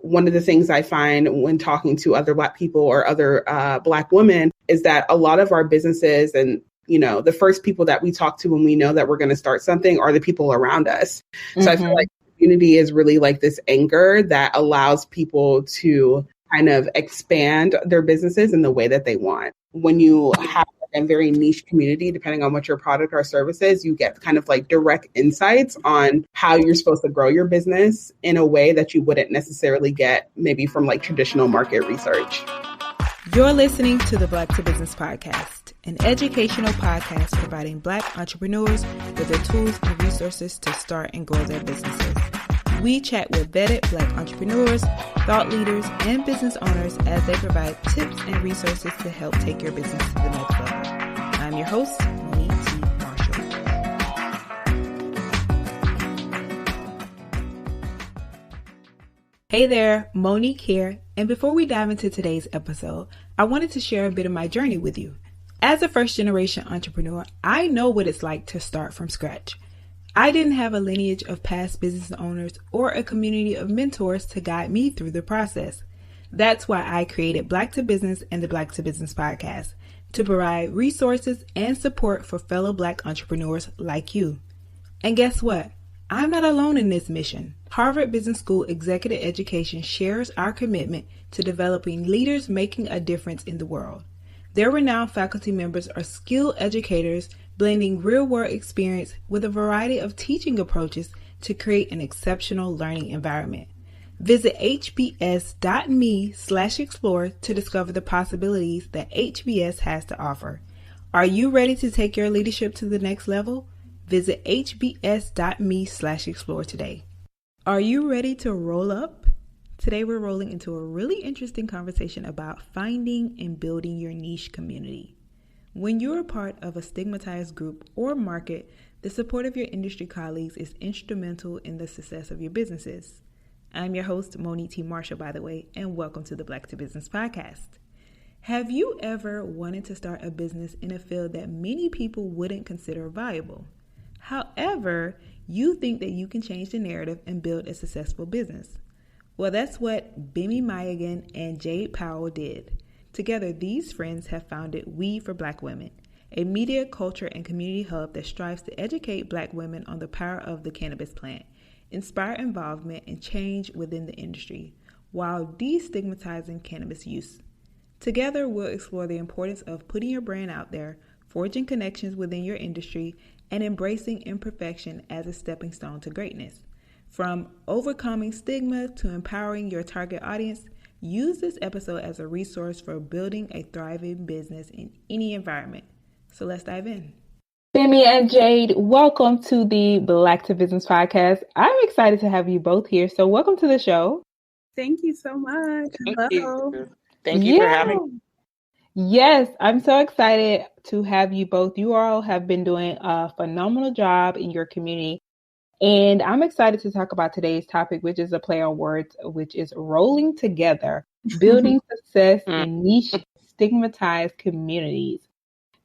one of the things I find when talking to other Black people or other Black women is that a lot of our businesses and, you know, the first people that we talk to when we know that we're going to start something are the people around us. So I feel like community is really like this anchor that allows people to kind of expand their businesses in the way that they want. When you have a very niche community, depending on what your product or service is, you get kind of like direct insights on how you're supposed to grow your business in a way that you wouldn't necessarily get maybe from like traditional market research. You're listening to the Black to Business Podcast, an educational podcast providing Black entrepreneurs with the tools and resources to start and grow their businesses. We chat with vetted Black entrepreneurs, thought leaders, and business owners as they provide tips and resources to help take your business to the next level. I'm your host, Monique T. Marshall. Hey there, Monique here. And before we dive into today's episode, I wanted to share a bit of my journey with you. As a first-generation entrepreneur, I know what it's like to start from scratch. I didn't have a lineage of past business owners or a community of mentors to guide me through the process. That's why I created Black to Business and the Black to Business Podcast, to provide resources and support for fellow Black entrepreneurs like you. And guess what? I'm not alone in this mission. Harvard Business School Executive Education shares our commitment to developing leaders making a difference in the world. Their renowned faculty members are skilled educators blending real-world experience with a variety of teaching approaches to create an exceptional learning environment. Visit hbs.me/explore to discover the possibilities that HBS has to offer. Are you ready to take your leadership to the next level? Visit hbs.me/explore today. Are you ready to roll up? Today we're rolling into a really interesting conversation about finding and building your niche community. When you're a part of a stigmatized group or market, the support of your industry colleagues is instrumental in the success of your businesses. I'm your host, Monique T. Marshall, by the way, and welcome to the Black to Business Podcast. Have you ever wanted to start a business in a field that many people wouldn't consider viable? However, you think that you can change the narrative and build a successful business. Well, that's what Maiyegun and Jayde Powell did. Together, these friends have founded We for Black Women, a media, culture, and community hub that strives to educate Black women on the power of the cannabis plant, inspire involvement and change within the industry, while destigmatizing cannabis use. Together, we'll explore the importance of putting your brand out there, forging connections within your industry, and embracing imperfection as a stepping stone to greatness. From overcoming stigma to empowering your target audience, use this episode as a resource for building a thriving business in any environment. So let's dive in. Gbemi and Jayde, welcome to the Black to Business Podcast. I'm excited to have you both here. So welcome to the show. Thank you so much. Hello. Thank you for having me. Yes, I'm so excited to have you both. You all have been doing a phenomenal job in your community. And I'm excited to talk about today's topic, which is a play on words, which is rolling together, building success in niche stigmatized communities.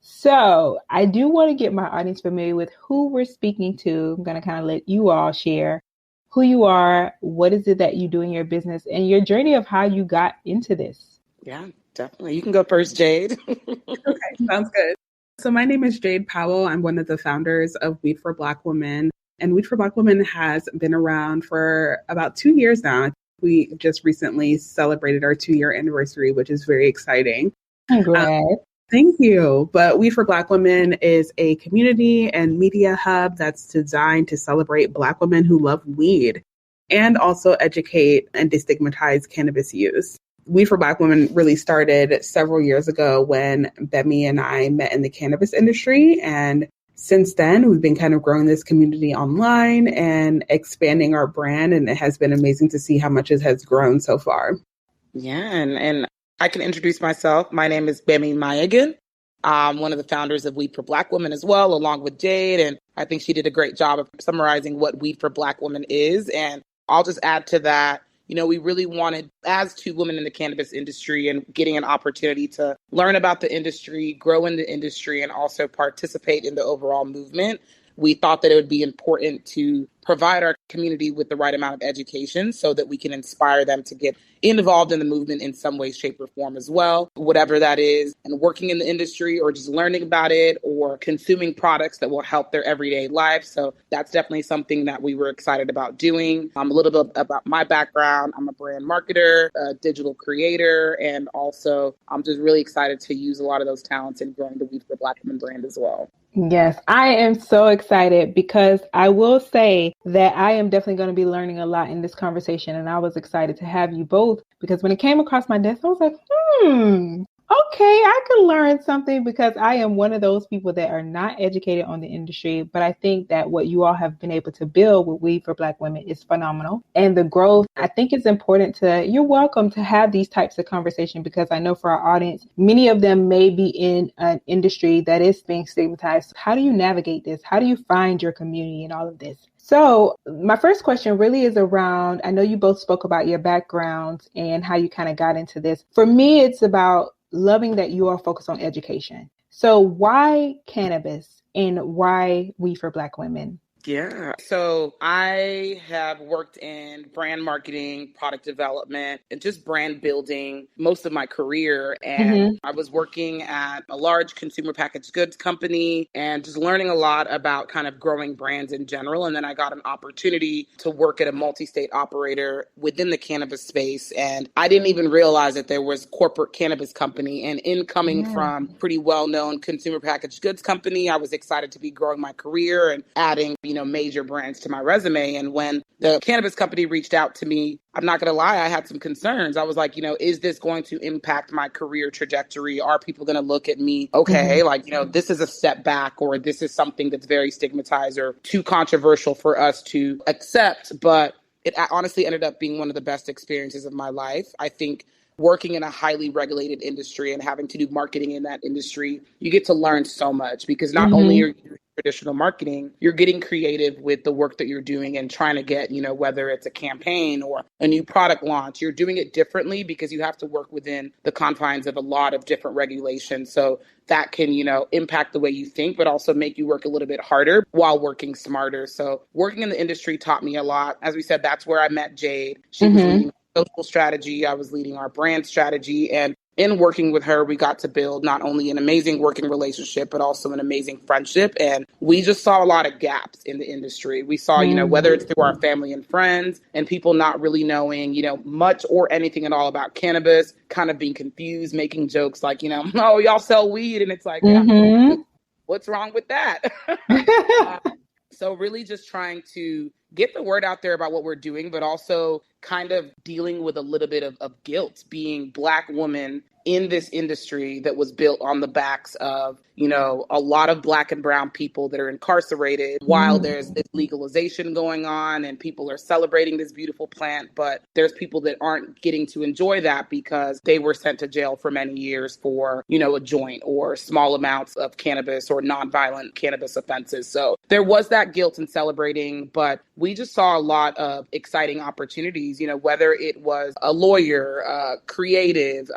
So I do want to get my audience familiar with who we're speaking to. I'm going to kind of let you all share who you are, what is it that you do in your business, and your journey of how you got into this. Yeah, definitely. You can go first, Jayde. Okay, sounds good. So my name is Jayde Powell. I'm one of the founders of We for Black Women. And We for Black Women has been around for about 2 years now. We just recently celebrated our 2-year anniversary, which is very exciting. Congrats. Thank you. But We for Black Women is a community and media hub that's designed to celebrate Black women who love weed and also educate and destigmatize cannabis use. We for Black Women really started several years ago when Gbemi and I met in the cannabis industry. And since then, we've been kind of growing this community online and expanding our brand. And it has been amazing to see how much it has grown so far. Yeah, and I can introduce myself. My name is Gbemi Maiyegun. I'm one of the founders of Weed for Black Women as well, along with Jayde. And I think she did a great job of summarizing what Weed for Black Women is. And I'll just add to that, you know, we really wanted, as two women in the cannabis industry and getting an opportunity to learn about the industry, grow in the industry, and also participate in the overall movement, we thought that it would be important to provide our community with the right amount of education so that we can inspire them to get involved in the movement in some way, shape, or form as well, whatever that is, and working in the industry or just learning about it or consuming products that will help their everyday life. So that's definitely something that we were excited about doing. A little bit about my background. I'm a brand marketer, a digital creator, and also I'm just really excited to use a lot of those talents in growing the Weed for Black Women brand as well. Yes, I am so excited because I will say that I am definitely going to be learning a lot in this conversation. And I was excited to have you both because when it came across my desk, I was like, okay, I could learn something because I am one of those people that are not educated on the industry. But I think that what you all have been able to build with Weed for Black Women is phenomenal. And the growth, I think it's important you're welcome to have these types of conversations because I know for our audience, many of them may be in an industry that is being stigmatized. How do you navigate this? How do you find your community in all of this? So my first question really is around, I know you both spoke about your backgrounds and how you kind of got into this. For me, it's about loving that you are focused on education. So why cannabis and why Weed for Black Women? Yeah. So I have worked in brand marketing, product development, and just brand building most of my career. And I was working at a large consumer packaged goods company and just learning a lot about kind of growing brands in general. And then I got an opportunity to work at a multi-state operator within the cannabis space. And I didn't even realize that there was corporate cannabis company. And incoming from pretty well-known consumer packaged goods company, I was excited to be growing my career and adding major brands to my resume. And when the cannabis company reached out to me, I'm not going to lie, I had some concerns. I was like, is this going to impact my career trajectory? Are people going to look at me, okay, this is a step back, or this is something that's very stigmatized or too controversial for us to accept? But it honestly ended up being one of the best experiences of my life. I think working in a highly regulated industry and having to do marketing in that industry, you get to learn so much because not only are you doing traditional marketing, you're getting creative with the work that you're doing and trying to get, whether it's a campaign or a new product launch, you're doing it differently because you have to work within the confines of a lot of different regulations. So that can, impact the way you think, but also make you work a little bit harder while working smarter. So working in the industry taught me a lot. As we said, that's where I met Jayde. She was leading social strategy. I was leading our brand strategy. And in working with her, we got to build not only an amazing working relationship, but also an amazing friendship. And we just saw a lot of gaps in the industry. We saw, whether it's through our family and friends and people not really knowing, much or anything at all about cannabis, kind of being confused, making jokes like, oh, y'all sell weed. And it's like, what's wrong with that? So really just trying to get the word out there about what we're doing, but also kind of dealing with a little bit of guilt being Black woman in this industry that was built on the backs of, a lot of Black and brown people that are incarcerated while there's this legalization going on and people are celebrating this beautiful plant. But there's people that aren't getting to enjoy that because they were sent to jail for many years for, a joint or small amounts of cannabis or nonviolent cannabis offenses. So there was that guilt in celebrating, but we just saw a lot of exciting opportunities, whether it was a lawyer, creative,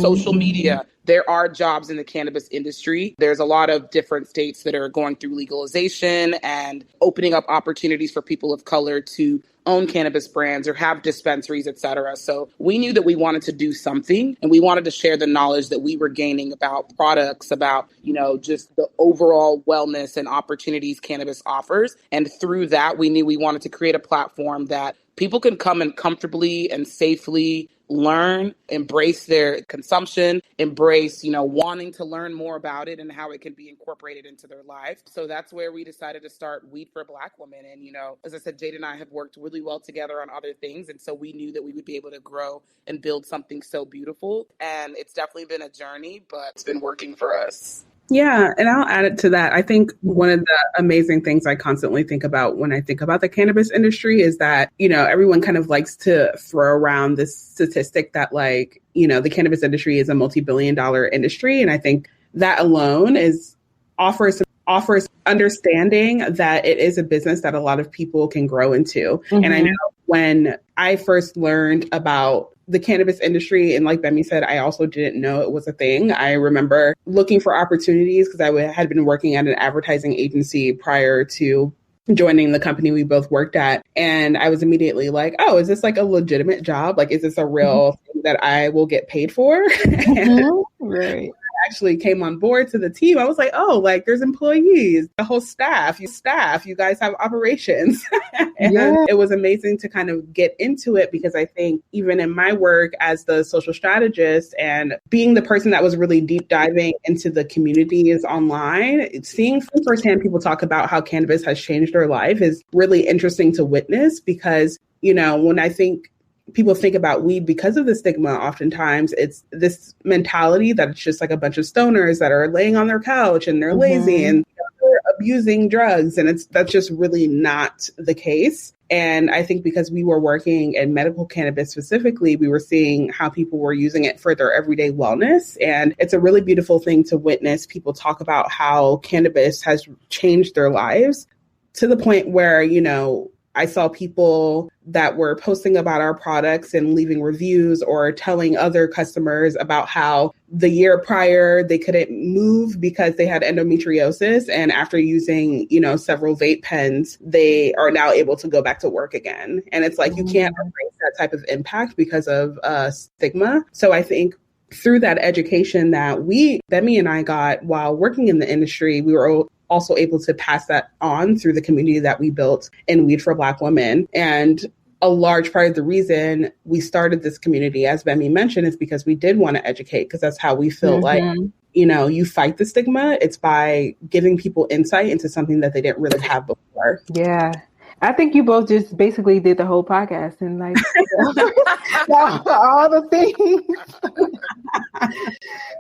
social media. There are jobs in the cannabis industry. There's a lot of different states that are going through legalization and opening up opportunities for people of color to own cannabis brands or have dispensaries, et cetera. So we knew that we wanted to do something and we wanted to share the knowledge that we were gaining about products, about, just the overall wellness and opportunities cannabis offers. And through that, we knew we wanted to create a platform that people can come and comfortably and safely learn, embrace their consumption, embrace, wanting to learn more about it and how it can be incorporated into their life. So that's where we decided to start Weed for Black Women. And, as I said, Jayde and I have worked really well together on other things. And so we knew that we would be able to grow and build something so beautiful. And it's definitely been a journey, but it's been working for us. Yeah, and I'll add it to that. I think one of the amazing things I constantly think about when I think about the cannabis industry is that, everyone kind of likes to throw around this statistic that the cannabis industry is a multi-billion-dollar industry. And I think that alone offers understanding that it is a business that a lot of people can grow into. And I know when I first learned about the cannabis industry, and like Gbemi said, I also didn't know it was a thing. I remember looking for opportunities because had been working at an advertising agency prior to joining the company we both worked at. And I was immediately like, oh, is this like a legitimate job? Like, is this a real thing that I will get paid for? Right. Actually came on board to the team, I was like, oh, like there's employees, the whole staff, you guys have operations. And it was amazing to kind of get into it because I think even in my work as the social strategist and being the person that was really deep diving into the communities online, seeing firsthand people talk about how cannabis has changed their life is really interesting to witness because, you know, when I think people think about weed because of the stigma, oftentimes it's this mentality that it's just like a bunch of stoners that are laying on their couch and they're lazy and they're abusing drugs. And that's just really not the case. And I think because we were working in medical cannabis specifically, we were seeing how people were using it for their everyday wellness. And it's a really beautiful thing to witness people talk about how cannabis has changed their lives to the point where, you know, I saw people that were posting about our products and leaving reviews or telling other customers about how the year prior they couldn't move because they had endometriosis. And after using, you know, several vape pens, they are now able to go back to work again. And it's like, you can't erase that type of impact because of stigma. So I think through that education that Gbemi and I got while working in the industry, we were also able to pass that on through the community that we built in Weed for Black Women. And a large part of the reason we started this community, as Gbemi mentioned, is because we did want to educate, because that's how we feel like, you know, you fight the stigma. It's by giving people insight into something that they didn't really have before. Yeah. I think you both just basically did the whole podcast and like all the things.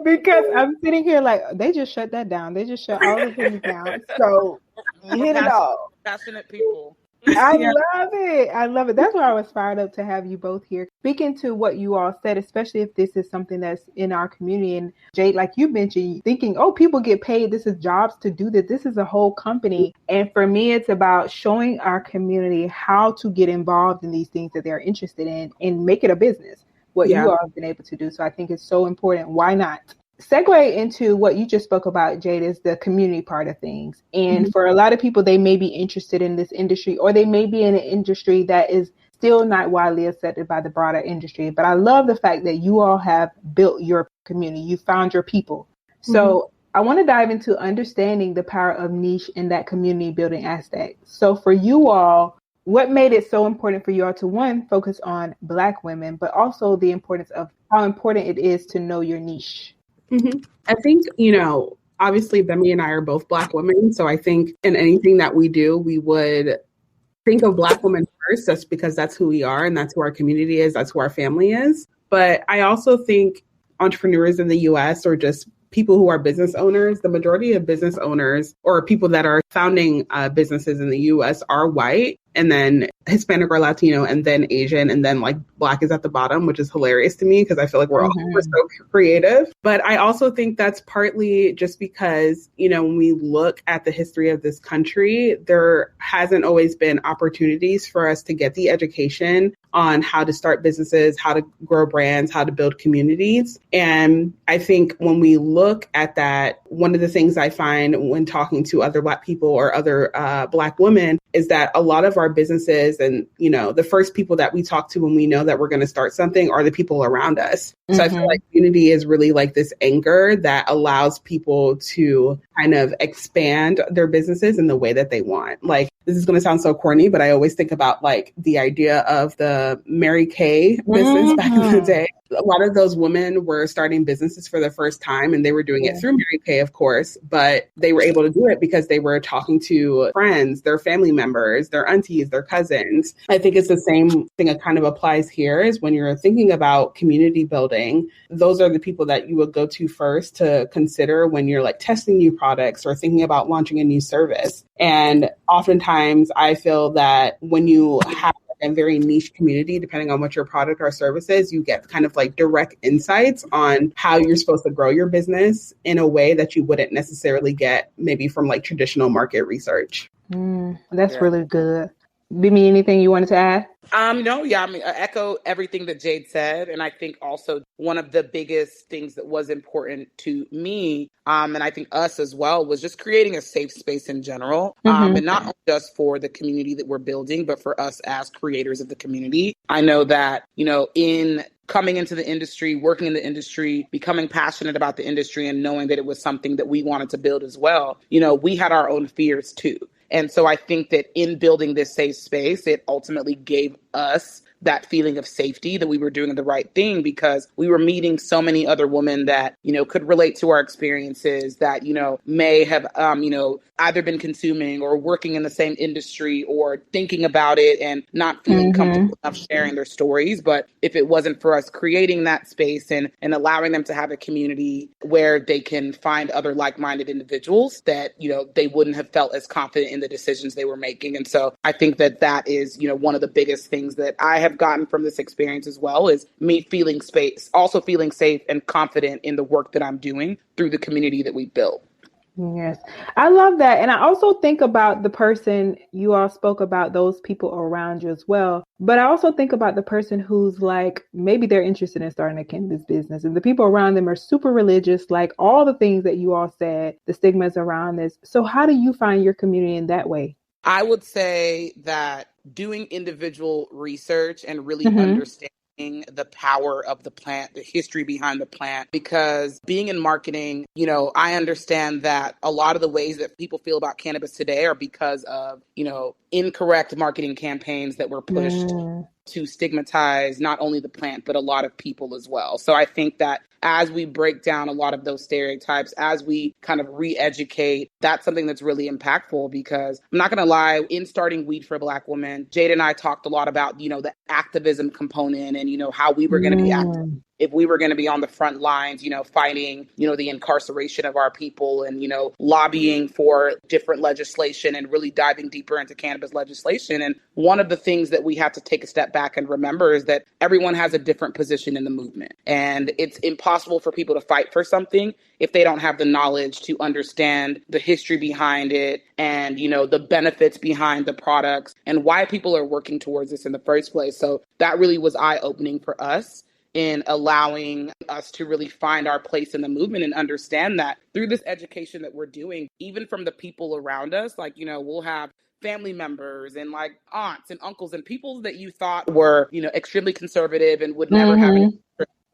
Because I'm sitting here like, they just shut that down. They just shut all the things down. So you hit it all. Passionate people. I love it. I love it. That's why I was fired up to have you both here. Speaking to what you all said, especially if this is something that's in our community. And Jayde, like you mentioned, thinking, oh, people get paid. This is jobs to do this. This is a whole company. And for me, it's about showing our community how to get involved in these things that they're interested in and make it a business, what you all have been able to do. So I think it's so important. Why not? Segue into what you just spoke about, Jayde, is the community part of things. And for a lot of people, they may be interested in this industry, or they may be in an industry that is still not widely accepted by the broader industry. But I love the fact that you all have built your community. You found your people. So I want to dive into understanding the power of niche in that community building aspect. So for you all, what made it so important for you all to, one, focus on Black women, but also the importance of how important it is to know your niche? I think, you know, obviously Gbemi and I are both Black women. So I think in anything that we do, we would think of Black women first, just because that's who we are and that's who our community is. That's who our family is. But I also think entrepreneurs in the US, or just people who are business owners, the majority of business owners or people that are founding businesses in the US are white, and then Hispanic or Latino, and then Asian, and then like Black is at the bottom, which is hilarious to me because I feel like we're so creative. But I also think that's partly just because, you know, when we look at the history of this country, there hasn't always been opportunities for us to get the education on how to start businesses, how to grow brands, how to build communities. And I think when we look at that, one of the things I find when talking to other Black people or other Black women is that a lot of our businesses, and, you know, the first people that we talk to when we know that we're going to start something are the people around us. So I feel like community is really like this anchor that allows people to kind of expand their businesses in the way that they want. Like, this is going to sound so corny, but I always think about like the idea of the Mary Kay business back in the day. A lot of those women were starting businesses for the first time, and they were doing it through Mary Kay, of course, but they were able to do it because they were talking to friends, their family members, their aunties, their cousins. I think it's the same thing that kind of applies here, is when you're thinking about community building, those are the people that you would go to first to consider when you're like testing new products or thinking about launching a new service. And oftentimes I feel that when you have a very niche community, depending on what your product or service is, you get kind of like direct insights on how you're supposed to grow your business in a way that you wouldn't necessarily get maybe from like traditional market research. That's really good. Gbemi, anything you wanted to add? No, yeah, I mean, I echo everything that Jayde said. And I think also one of the biggest things that was important to me, and I think us as well, was just creating a safe space in general. And not only just for the community that we're building, but for us as creators of the community. I know that, in coming into the industry, working in the industry, becoming passionate about the industry and knowing that it was something that we wanted to build as well, we had our own fears too. And so I think that in building this safe space, it ultimately gave us that feeling of safety that we were doing the right thing, because we were meeting so many other women that, could relate to our experiences, that, may have, either been consuming or working in the same industry or thinking about it and not feeling comfortable enough sharing their stories. But if it wasn't for us creating that space and allowing them to have a community where they can find other like-minded individuals, that, they wouldn't have felt as confident in the decisions they were making. And so I think that is, one of the biggest things that I have gotten from this experience as well, is me feeling also feeling safe and confident in the work that I'm doing through the community that we built. Yes, I love that. And I also think about the person, you all spoke about those people around you as well. But I also think about the person who's like, maybe they're interested in starting a cannabis business and the people around them are super religious, like all the things that you all said, the stigmas around this. So how do you find your community in that way? I would say that doing individual research and really understanding the power of the plant, the history behind the plant, because being in marketing, I understand that a lot of the ways that people feel about cannabis today are because of, incorrect marketing campaigns that were pushed to stigmatize not only the plant, but a lot of people as well. So I think that as we break down a lot of those stereotypes, as we kind of re-educate, that's something that's really impactful, because I'm not going to lie, in starting Weed for Black Women, Jayde and I talked a lot about, the activism component and, how we were going to be active. If we were going to be on the front lines, fighting, the incarceration of our people and, lobbying for different legislation and really diving deeper into cannabis legislation. And one of the things that we have to take a step back and remember is that everyone has a different position in the movement. And it's impossible for people to fight for something if they don't have the knowledge to understand the history behind it and, the benefits behind the products and why people are working towards this in the first place. So that really was eye-opening for us in allowing us to really find our place in the movement and understand that through this education that we're doing, even from the people around us, like, we'll have family members and like aunts and uncles and people that you thought were, extremely conservative and would never have any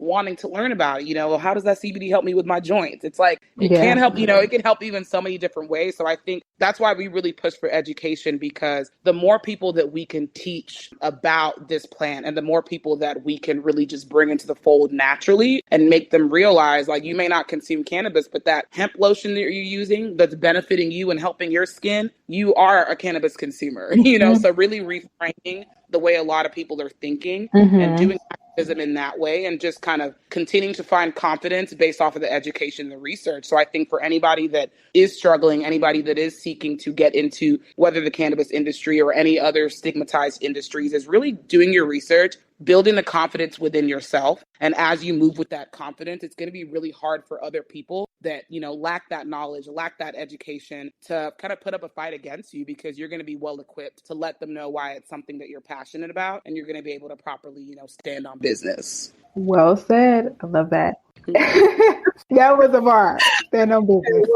wanting to learn about it. How does that CBD help me with my joints? It's like, it can help, it can help you in so many different ways. So I think that's why we really push for education, because the more people that we can teach about this plant and the more people that we can really just bring into the fold naturally and make them realize, like, you may not consume cannabis, but that hemp lotion that you're using that's benefiting you and helping your skin, you are a cannabis consumer, so really reframing the way a lot of people are thinking and doing activism in that way, and just kind of continuing to find confidence based off of the education and the research. So I think for anybody that is struggling, anybody that is seeking to get into whether the cannabis industry or any other stigmatized industries, is really doing your research, building the confidence within yourself. And as you move with that confidence, it's going to be really hard for other people that, lack that knowledge, lack that education, to kind of put up a fight against you, because you're going to be well equipped to let them know why it's something that you're passionate about, and you're going to be able to properly, stand on business. Well said. I love that. That was a bar. Stand on business. It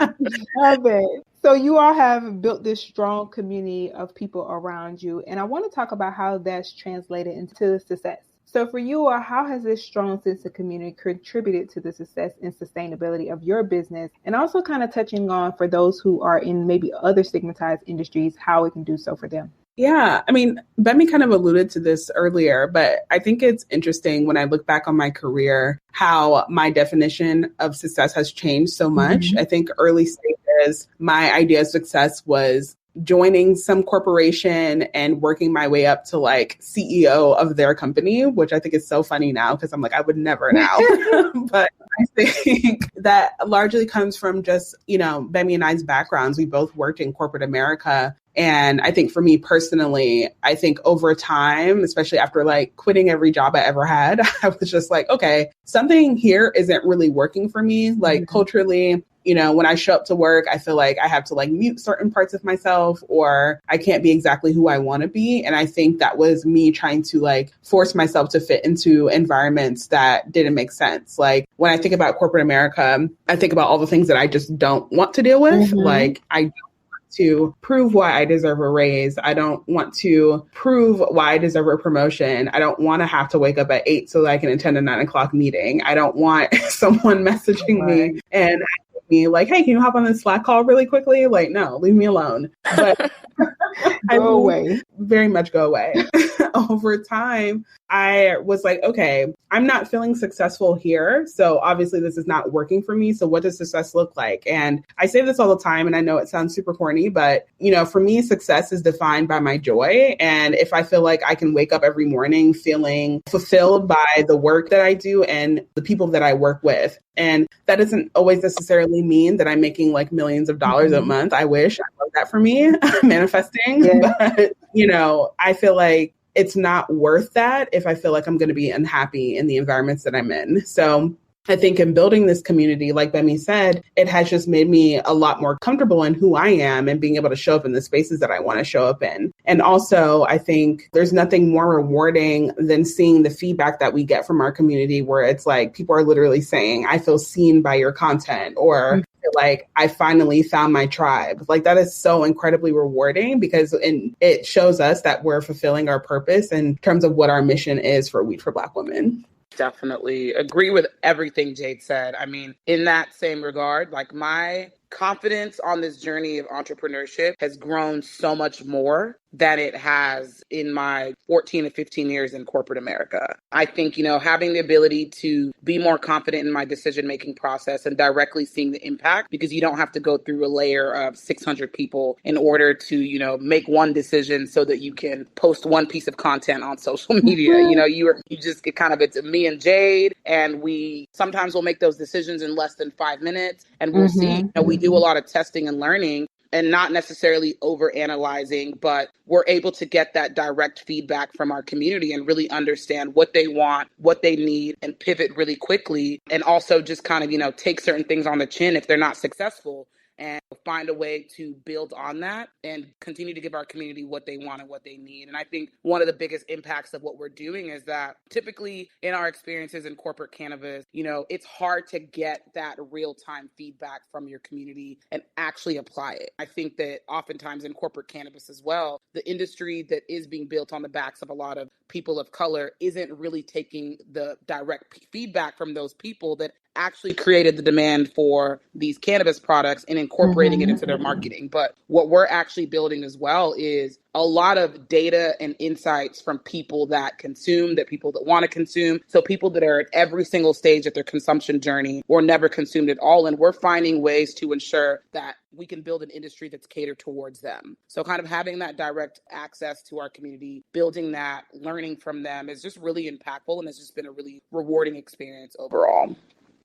was. Love it. So you all have built this strong community of people around you, and I want to talk about how that's translated into success. So for you, how has this strong sense of community contributed to the success and sustainability of your business? And also kind of touching on, for those who are in maybe other stigmatized industries, how it can do so for them. Yeah, I mean, Gbemi kind of alluded to this earlier, but I think it's interesting when I look back on my career, how my definition of success has changed so much. I think early stages, my idea of success was joining some corporation and working my way up to like CEO of their company, which I think is so funny now, because I'm like, I would never now. But I think that largely comes from just, Gbemi and I's backgrounds. We both worked in corporate America. And I think for me personally, I think over time, especially after like quitting every job I ever had, I was just like, okay, something here isn't really working for me. Like culturally, You know, when I show up to work, I feel like I have to like mute certain parts of myself, or I can't be exactly who I want to be. And I think that was me trying to like force myself to fit into environments that didn't make sense. Like when I think about corporate America, I think about all the things that I just don't want to deal with. Like I don't want to prove why I deserve a raise. I don't want to prove why I deserve a promotion. I don't want to have to wake up at 8 so that I can attend a 9 o'clock meeting. I don't want someone messaging me and me like, hey, can you hop on this Slack call really quickly? Like, no, leave me alone. But Go away. Very much go away. Over time, I was like, okay, I'm not feeling successful here. So obviously this is not working for me. So what does success look like? And I say this all the time, and I know it sounds super corny, but you know, for me, success is defined by my joy. And if I feel like I can wake up every morning feeling fulfilled by the work that I do and the people that I work with, and that doesn't always necessarily mean that I'm making like millions of dollars a month. I wish. I love that for me, manifesting. Yeah. But, you know, I feel like it's not worth that if I feel like I'm going to be unhappy in the environments that I'm in. So I think in building this community, like Gbemi said, it has just made me a lot more comfortable in who I am and being able to show up in the spaces that I want to show up in. And also, I think there's nothing more rewarding than seeing the feedback that we get from our community, where it's like people are literally saying, I feel seen by your content, or like, I finally found my tribe. Like that is so incredibly rewarding, because it shows us that we're fulfilling our purpose in terms of what our mission is for Weed for Black Women. Definitely agree with everything Jayde said. I mean, in that same regard, like my confidence on this journey of entrepreneurship has grown so much more than it has in my 14 to 15 years in corporate America. I think, you know, having the ability to be more confident in my decision-making process and directly seeing the impact, because you don't have to go through a layer of 600 people in order to, you know, make one decision so that you can post one piece of content on social media. You know, you just get kind of, it's me and Jayde, and we sometimes will make those decisions in less than 5 minutes, and we'll see. You know, we do a lot of testing and learning, and not necessarily over analyzing, but we're able to get that direct feedback from our community and really understand what they want, what they need, and pivot really quickly. And also just kind of, you know, take certain things on the chin if they're not successful, and find a way to build on that and continue to give our community what they want and what they need. And I think one of the biggest impacts of what we're doing is that typically in our experiences in corporate cannabis, you know, it's hard to get that real-time feedback from your community and actually apply it. I think that oftentimes in corporate cannabis as well, the industry that is being built on the backs of a lot of people of color isn't really taking the direct feedback from those people that actually created the demand for these cannabis products and incorporating it into their marketing. But what we're actually building as well is a lot of data and insights from people that consume, that people that want to consume. So people that are at every single stage of their consumption journey or never consumed at all. And we're finding ways to ensure that we can build an industry that's catered towards them. So kind of having that direct access to our community, building that, learning from them is just really impactful. And it's just been a really rewarding experience overall.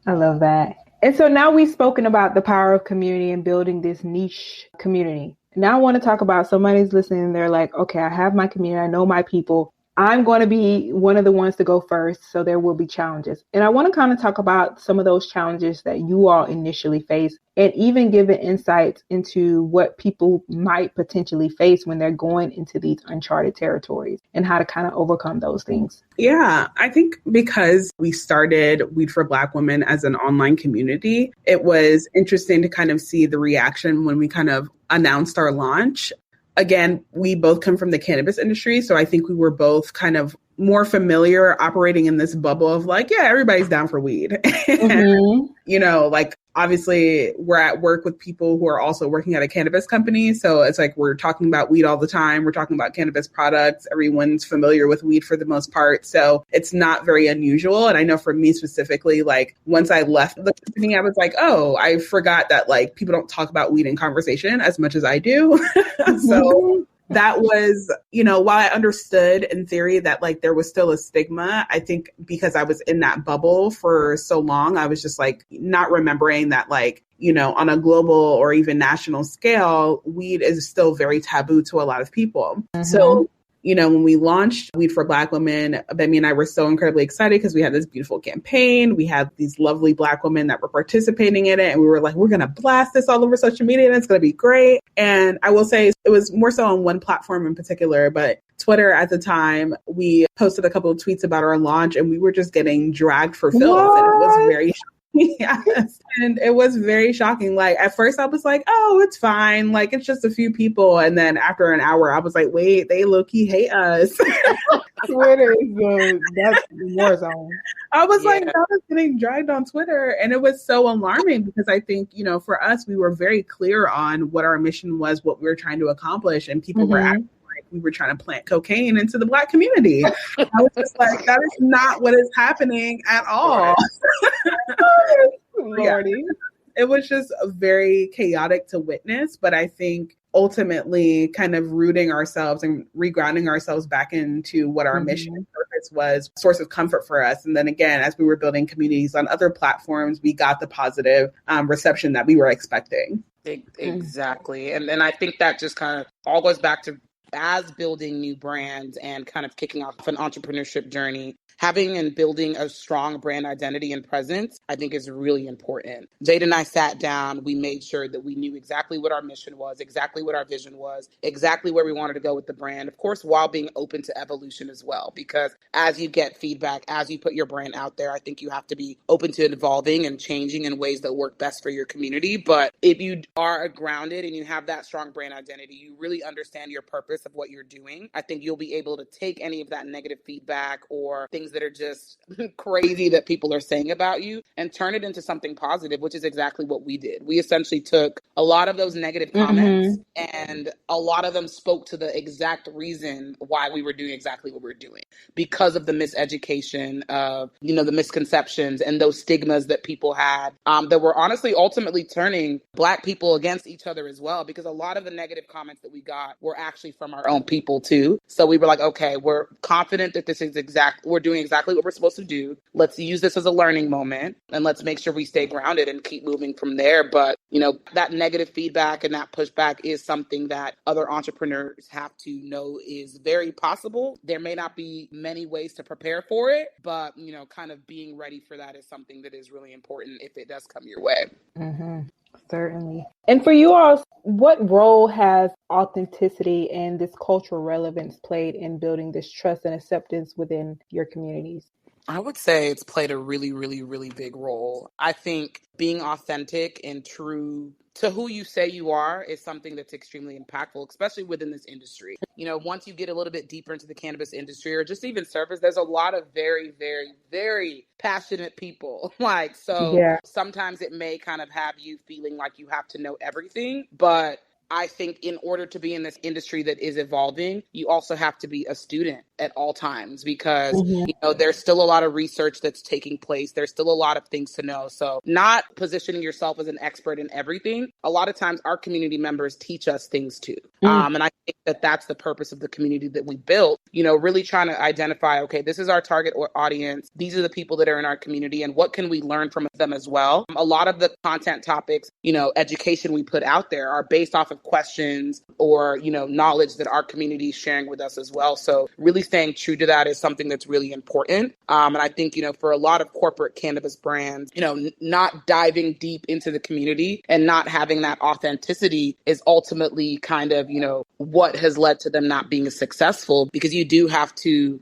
I love that. And so now we've spoken about the power of community and building this niche community. Now I want to talk about somebody's listening. They're like, okay, I have my community. I know my people. I'm going to be one of the ones to go first. So there will be challenges. And I want to kind of talk about some of those challenges that you all initially face, and even give an insight into what people might potentially face when they're going into these uncharted territories and how to kind of overcome those things. Yeah, I think because we started Weed for Black Women as an online community, it was interesting to kind of see the reaction when we kind of announced our launch. Again, we both come from the cannabis industry, so I think we were both kind of more familiar operating in this bubble of like, yeah, everybody's down for weed. And, you know, like, obviously we're at work with people who are also working at a cannabis company. So it's like, we're talking about weed all the time. We're talking about cannabis products. Everyone's familiar with weed for the most part. So it's not very unusual. And I know for me specifically, like once I left the company, I was like, oh, I forgot that like people don't talk about weed in conversation as much as I do. So that was, you know, while I understood in theory that like there was still a stigma, I think because I was in that bubble for so long, I was just like not remembering that like, you know, on a global or even national scale, weed is still very taboo to a lot of people. So, when we launched Weed for Black Women, Gbemi and I were so incredibly excited because we had this beautiful campaign. We had these lovely Black women that were participating in it. And we were like, we're going to blast this all over social media and it's going to be great. And I will say it was more so on one platform in particular, but Twitter at the time, we posted a couple of tweets about our launch and we were just getting dragged for filth. And it was very yes. And it was very shocking. Like at first I was like, oh, it's fine. Like it's just a few people. And then after an hour, I was like, wait, they low-key hate us. Twitter is that's the war zone. I was like, I was getting dragged on Twitter. And it was so alarming because I think, for us, we were very clear on what our mission was, what we were trying to accomplish. And people were acting like we were trying to plant cocaine into the Black community. I was just like, that is not what is happening at all. Lordy. It was just very chaotic to witness, but I think ultimately kind of rooting ourselves and regrounding ourselves back into what our mission and purpose was, a source of comfort for us. And then again, as we were building communities on other platforms, we got the positive reception that we were expecting. Exactly. And I think that just kind of all goes back to as building new brands and kind of kicking off an entrepreneurship journey, having and building a strong brand identity and presence, I think is really important. Jayde and I sat down, we made sure that we knew exactly what our mission was, exactly what our vision was, exactly where we wanted to go with the brand, of course, while being open to evolution as well. Because as you get feedback, as you put your brand out there, I think you have to be open to evolving and changing in ways that work best for your community. But if you are grounded and you have that strong brand identity, you really understand your purpose of what you're doing, I think you'll be able to take any of that negative feedback or things that are just crazy that people are saying about you and turn it into something positive, which is exactly what we did. We essentially took a lot of those negative comments and a lot of them spoke to the exact reason why we were doing exactly what we're doing, because of the miseducation of, the misconceptions and those stigmas that people had that were honestly ultimately turning Black people against each other as well, because a lot of the negative comments that we got were actually from our own people too. So we were like, okay, we're confident that we're doing exactly what we're supposed to do. Let's use this as a learning moment and let's make sure we stay grounded and keep moving from there. But, that negative feedback and that pushback is something that other entrepreneurs have to know is very possible. There may not be many ways to prepare for it, but, kind of being ready for that is something that is really important if it does come your way. Certainly. And for you all, what role has authenticity and this cultural relevance played in building this trust and acceptance within your communities? I would say it's played a really, really, really big role. I think being authentic and true to who you say you are is something that's extremely impactful, especially within this industry. Once you get a little bit deeper into the cannabis industry or just even service, there's a lot of very, very, very passionate people. Sometimes it may kind of have you feeling like you have to know everything, but I think in order to be in this industry that is evolving, you also have to be a student at all times because, there's still a lot of research that's taking place. There's still a lot of things to know. So not positioning yourself as an expert in everything. A lot of times our community members teach us things too. And I think that that's the purpose of the community that we built, really trying to identify, okay, this is our target audience. These are the people that are in our community and what can we learn from them as well? A lot of the content topics, education we put out there are based off of questions or, knowledge that our community is sharing with us as well. So really staying true to that is something that's really important. And I think, for a lot of corporate cannabis brands, not diving deep into the community and not having that authenticity is ultimately kind of, what has led to them not being successful, because you do have to,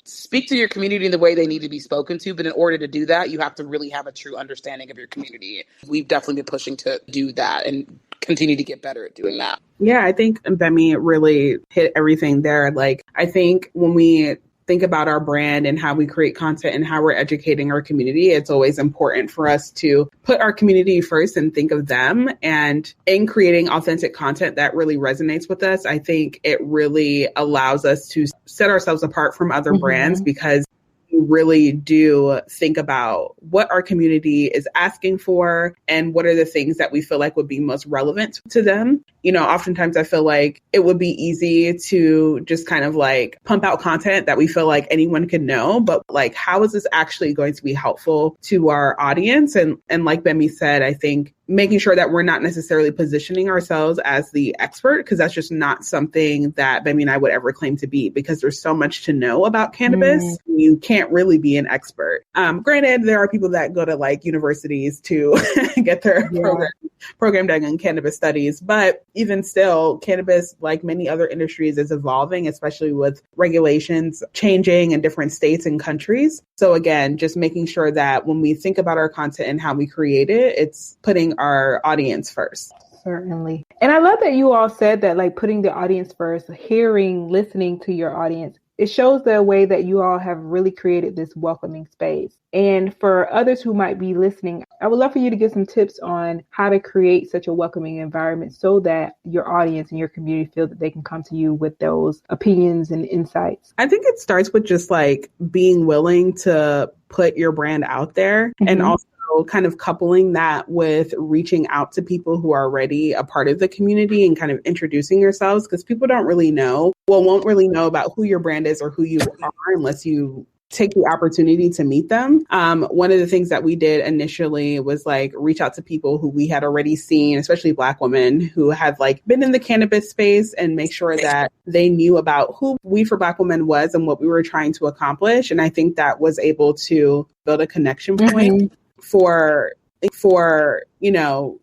speak to your community in the way they need to be spoken to. But in order to do that, you have to really have a true understanding of your community. We've definitely been pushing to do that and continue to get better at doing that. Yeah, I think Gbemi really hit everything there. I think when we think about our brand and how we create content and how we're educating our community, it's always important for us to put our community first and think of them. And in creating authentic content that really resonates with us, I think it really allows us to set ourselves apart from other brands because we really do think about what our community is asking for and what are the things that we feel like would be most relevant to them. Oftentimes I feel like it would be easy to just kind of pump out content that we feel like anyone can know, but how is this actually going to be helpful to our audience? And like Gbemi said, I think making sure that we're not necessarily positioning ourselves as the expert, because that's just not something that Gbemi and I would ever claim to be, because there's so much to know about cannabis. You can't really be an expert. Granted, there are people that go to like universities to get their program done in cannabis studies, but even still, cannabis, like many other industries, is evolving, especially with regulations changing in different states and countries. So again, just making sure that when we think about our content and how we create it, it's putting our audience first. Certainly. And I love that you all said that, like putting the audience first, listening to your audience. It shows the way that you all have really created this welcoming space. And for others who might be listening, I would love for you to give some tips on how to create such a welcoming environment so that your audience and your community feel that they can come to you with those opinions and insights. I think it starts with just like being willing to put your brand out there, and also kind of coupling that with reaching out to people who are already a part of the community and kind of introducing yourselves, because people won't really know about who your brand is or who you are unless you take the opportunity to meet them. One of the things that we did initially was like reach out to people who we had already seen, especially Black women who had like been in the cannabis space, and make sure that they knew about who We for Black Women was and what we were trying to accomplish. And I think that was able to build a connection point for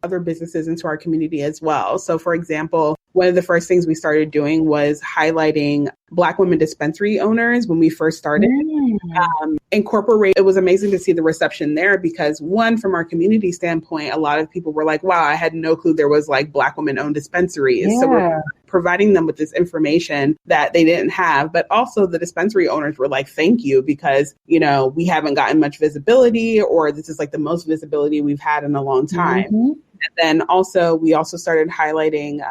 other businesses into our community as well. So for example, one of the first things we started doing was highlighting Black women dispensary owners when we first started. It was amazing to see the reception there, because one, from our community standpoint, a lot of people were like, wow, I had no clue there was like Black women owned dispensaries. So we're providing them with this information that they didn't have. But also the dispensary owners were like, thank you, because, we haven't gotten much visibility, or this is like the most visibility we've had in a long time. And then we also started highlighting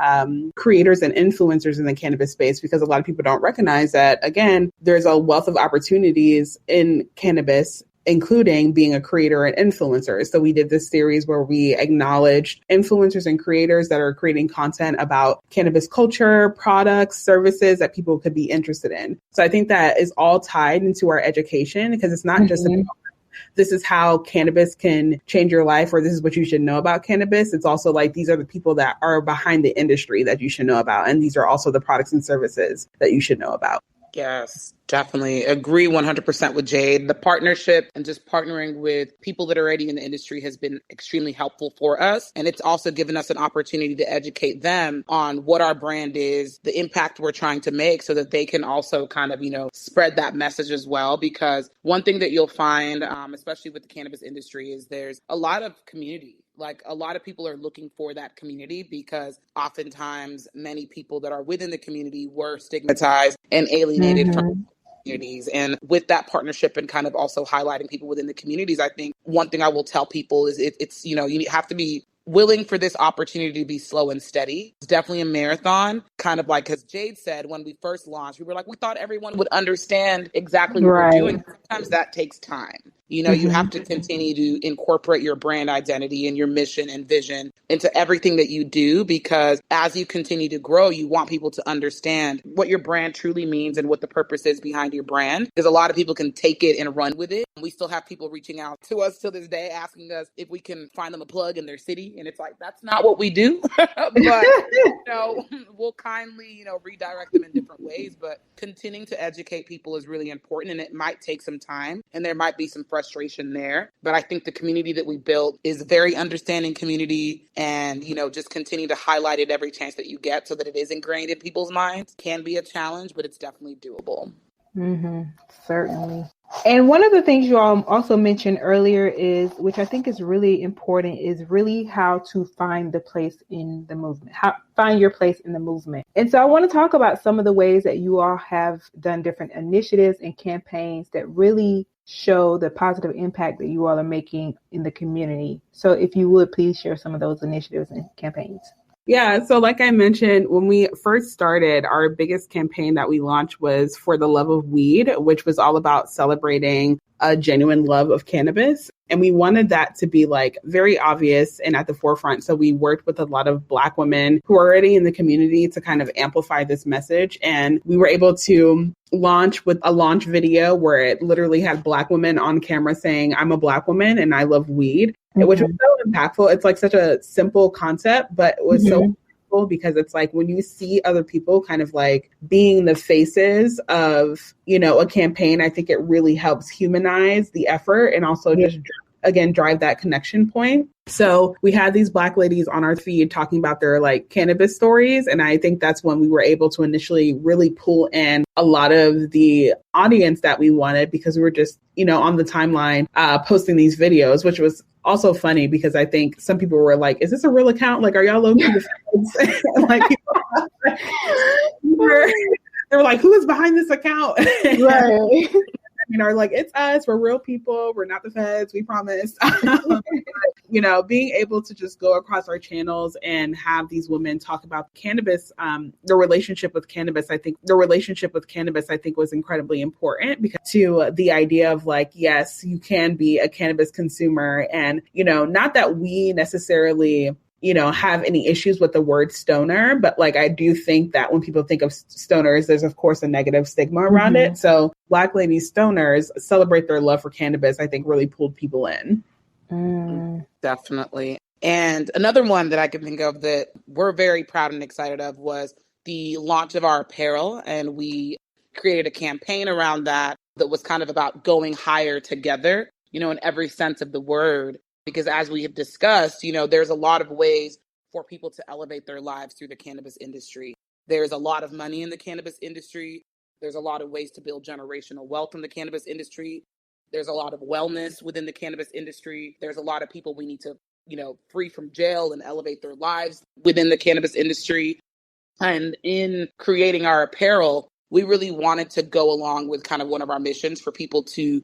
creators and influencers in the cannabis space, because a lot of people don't recognize that, again, there's a wealth of opportunities in cannabis, including being a creator and influencer. So we did this series where we acknowledged influencers and creators that are creating content about cannabis culture, products, services that people could be interested in. So I think that is all tied into our education, because it's not just about this is how cannabis can change your life, or this is what you should know about cannabis. It's also like, these are the people that are behind the industry that you should know about. And these are also the products and services that you should know about. Yes, definitely. Agree 100% with Jayde. The partnership and just partnering with people that are already in the industry has been extremely helpful for us. And it's also given us an opportunity to educate them on what our brand is, the impact we're trying to make, so that they can also kind of, spread that message as well. Because one thing that you'll find, especially with the cannabis industry, is there's a lot of community. Like, a lot of people are looking for that community, because oftentimes many people that are within the community were stigmatized and alienated from communities. And with that partnership and kind of also highlighting people within the communities, I think one thing I will tell people is it's you have to be willing for this opportunity to be slow and steady. It's definitely a marathon, kind of like, because Jayde said when we first launched, we were like, we thought everyone would understand exactly what we're doing. Sometimes that takes time. You have to continue to incorporate your brand identity and your mission and vision into everything that you do, because as you continue to grow, you want people to understand what your brand truly means and what the purpose is behind your brand. Because a lot of people can take it and run with it. We still have people reaching out to us to this day, asking us if we can find them a plug in their city. And it's like, that's not what we do. But, we'll kindly, redirect them in different ways. But continuing to educate people is really important. And it might take some time, and there might be some frustration there. But I think the community that we built is a very understanding community, and, just continue to highlight it every chance that you get so that it is ingrained in people's minds. Can be a challenge, but it's definitely doable. Certainly. And one of the things you all also mentioned earlier is, which I think is really important, is really how to find the place in the movement, find your place in the movement. And so I want to talk about some of the ways that you all have done different initiatives and campaigns that really show the positive impact that you all are making in the community. So if you would please share some of those initiatives and campaigns. Yeah. So like I mentioned, when we first started, our biggest campaign that we launched was For the Love of Weed, which was all about celebrating a genuine love of cannabis. And we wanted that to be like very obvious and at the forefront. So we worked with a lot of Black women who are already in the community to kind of amplify this message. And we were able to launch with a launch video where it literally had Black women on camera saying, I'm a Black woman and I love weed, which was so impactful. It's like such a simple concept, but it was so because it's like when you see other people kind of like being the faces of, you know, a campaign, I think it really helps humanize the effort and also just, again, drive that connection point. So we had these Black ladies on our feed talking about their like cannabis stories. And I think that's when we were able to initially really pull in a lot of the audience that we wanted, because we were just, you know, on the timeline posting these videos, which was also funny because I think some people were like, is this a real account? Like, are y'all low-key the feds? Like, they were like, who is behind this account? Right. I mean, are like, it's us, we're real people, we're not the feds, we promise. You know, being able to just go across our channels and have these women talk about cannabis, their relationship with cannabis, I think was incredibly important, because to the idea of like, yes, you can be a cannabis consumer. And, you know, not that we necessarily, you know, have any issues with the word stoner, but like, I do think that when people think of stoners, there's of course a negative stigma around it. So Black ladies stoners celebrate their love for cannabis, I think really pulled people in. Definitely. And another one that I can think of that we're very proud and excited of was the launch of our apparel. And we created a campaign around that was kind of about going higher together, you know, in every sense of the word. Because as we have discussed, you know, there's a lot of ways for people to elevate their lives through the cannabis industry. There's a lot of money in the cannabis industry. There's a lot of ways to build generational wealth in the cannabis industry. There's a lot of wellness within the cannabis industry. There's a lot of people we need to, you know, free from jail and elevate their lives within the cannabis industry. And in creating our apparel, we really wanted to go along with kind of one of our missions for people to,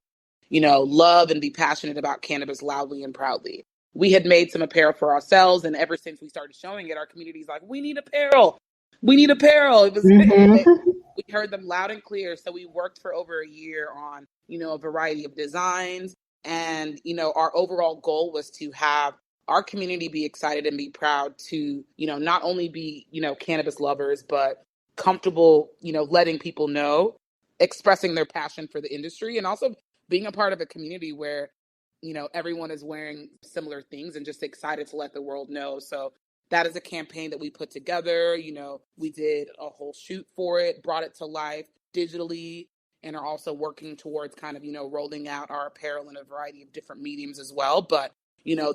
you know, love and be passionate about cannabis loudly and proudly. We had made some apparel for ourselves, and ever since we started showing it, our community's like, we need apparel. We need apparel. It was we heard them loud and clear. So we worked for over a year on, you know, a variety of designs. And, you know, our overall goal was to have our community be excited and be proud to, you know, not only be, you know, cannabis lovers, but comfortable, you know, letting people know, expressing their passion for the industry, and also being a part of a community where, you know, everyone is wearing similar things and just excited to let the world know. So that is a campaign that we put together. You know, we did a whole shoot for it, brought it to life digitally, and are also working towards kind of, you know, rolling out our apparel in a variety of different mediums as well. But, you know,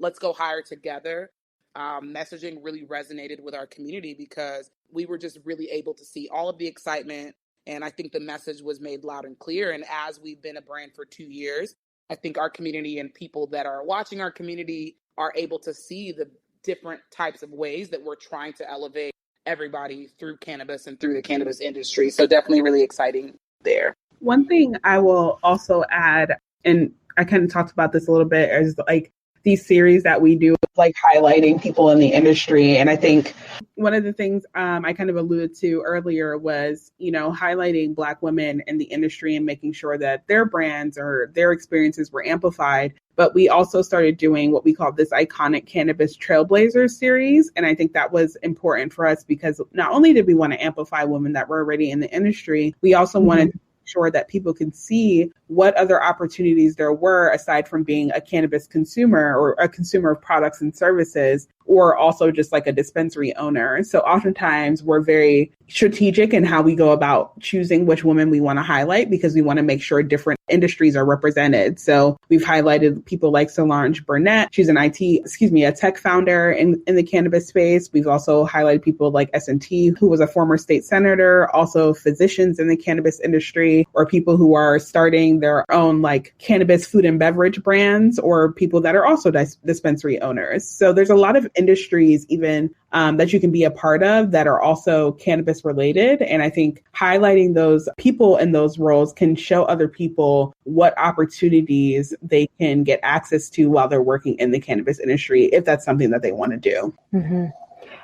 let's go higher together messaging really resonated with our community, because we were just really able to see all of the excitement. And I think the message was made loud and clear. And as we've been a brand for 2 years, I think our community and people that are watching our community are able to see the different types of ways that we're trying to elevate everybody through cannabis and through the cannabis industry. So definitely really exciting there. One thing I will also add, and I kind of talked about this a little bit, is like these series that we do, like highlighting people in the industry. And I think one of the things I kind of alluded to earlier was, you know, highlighting Black women in the industry and making sure that their brands or their experiences were amplified. But we also started doing what we call this iconic cannabis trailblazers series. And I think that was important for us, because not only did we want to amplify women that were already in the industry, we also wanted to sure that people could see what other opportunities there were aside from being a cannabis consumer or a consumer of products and services, or also just like a dispensary owner. So oftentimes we're very strategic in how we go about choosing which women we want to highlight, because we want to make sure different industries are represented. So we've highlighted people like Solange Burnett. She's a tech founder in the cannabis space. We've also highlighted people like S&T, who was a former state senator, also physicians in the cannabis industry, or people who are starting their own like cannabis food and beverage brands, or people that are also dispensary owners. So there's a lot of industries even that you can be a part of that are also cannabis related. And I think highlighting those people in those roles can show other people what opportunities they can get access to while they're working in the cannabis industry, if that's something that they want to do.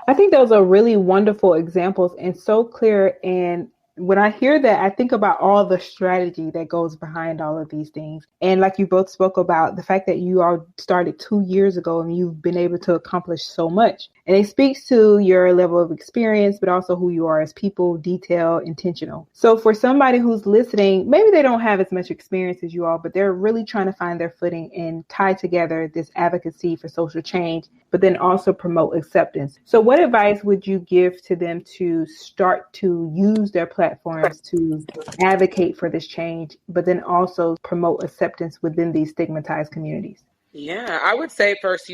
I think those are really wonderful examples and so clear in When I hear that, I think about all the strategy that goes behind all of these things. And like you both spoke about, the fact that you all started 2 years ago and you've been able to accomplish so much. And it speaks to your level of experience, but also who you are as people, detailed, intentional. So for somebody who's listening, maybe they don't have as much experience as you all, but they're really trying to find their footing and tie together this advocacy for social change, but then also promote acceptance. So what advice would you give to them to start to use their platforms to advocate for this change, but then also promote acceptance within these stigmatized communities? Yeah, I would say first,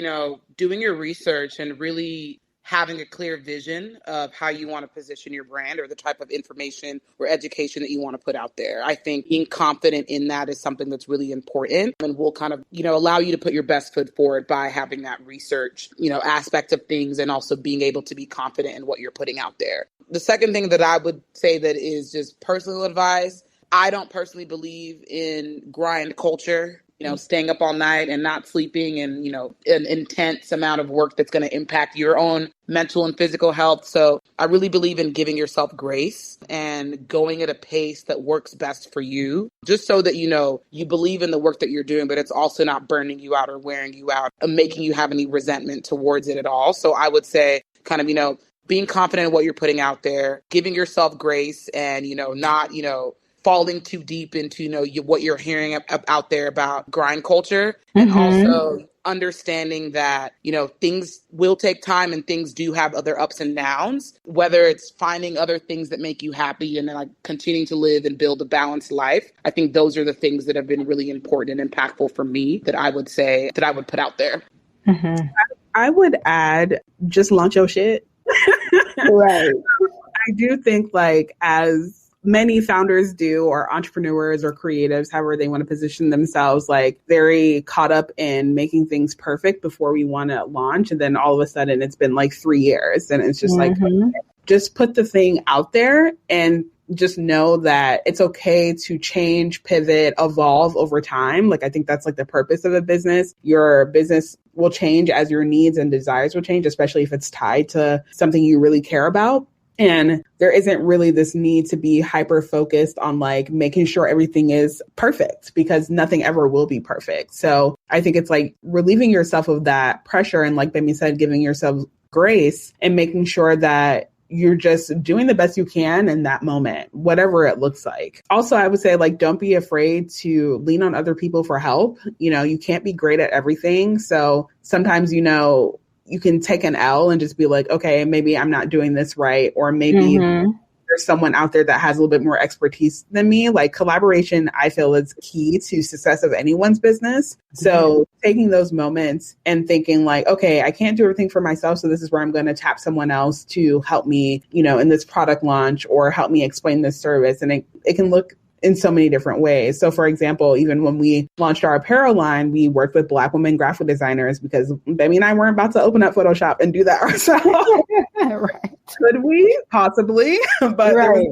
doing your research and really having a clear vision of how you want to position your brand or the type of information or education that you want to put out there. I think being confident in that is something that's really important and will kind of, allow you to put your best foot forward by having that research, aspect of things and also being able to be confident in what you're putting out there. The second thing that I would say that is just personal advice, I don't personally believe in grind culture. Staying up all night and not sleeping and, an intense amount of work that's going to impact your own mental and physical health. So I really believe in giving yourself grace and going at a pace that works best for you, just so that, you believe in the work that you're doing, but it's also not burning you out or wearing you out and making you have any resentment towards it at all. So I would say kind of, being confident in what you're putting out there, giving yourself grace and, not, falling too deep into, what you're hearing out there about grind culture, and also understanding that, things will take time and things do have other ups and downs, whether it's finding other things that make you happy and then like continuing to live and build a balanced life. I think those are the things that have been really important and impactful for me that I would say that I would put out there. Mm-hmm. I would add, just launch your shit. Right. I do think as many founders do, or entrepreneurs or creatives, however they want to position themselves, very caught up in making things perfect before we want to launch. And then all of a sudden it's been 3 years and it's just just put the thing out there and just know that it's okay to change, pivot, evolve over time. I think that's the purpose of a business. Your business will change as your needs and desires will change, especially if it's tied to something you really care about. And there isn't really this need to be hyper focused on making sure everything is perfect, because nothing ever will be perfect. So I think it's relieving yourself of that pressure and, like Gbemi said, giving yourself grace and making sure that you're just doing the best you can in that moment, whatever it looks like. Also, I would say don't be afraid to lean on other people for help. You can't be great at everything. So sometimes, you can take an L and just be okay, maybe I'm not doing this right. Or maybe there's someone out there that has a little bit more expertise than me. Collaboration, I feel, is key to success of anyone's business. So taking those moments and thinking okay, I can't do everything for myself. So this is where I'm going to tap someone else to help me, in this product launch or help me explain this service. And it can look in so many different ways. So for example, even when we launched our apparel line, we worked with Black women graphic designers because Gbemi and I weren't about to open up Photoshop and do that ourselves. Right. Could we? Possibly. But right.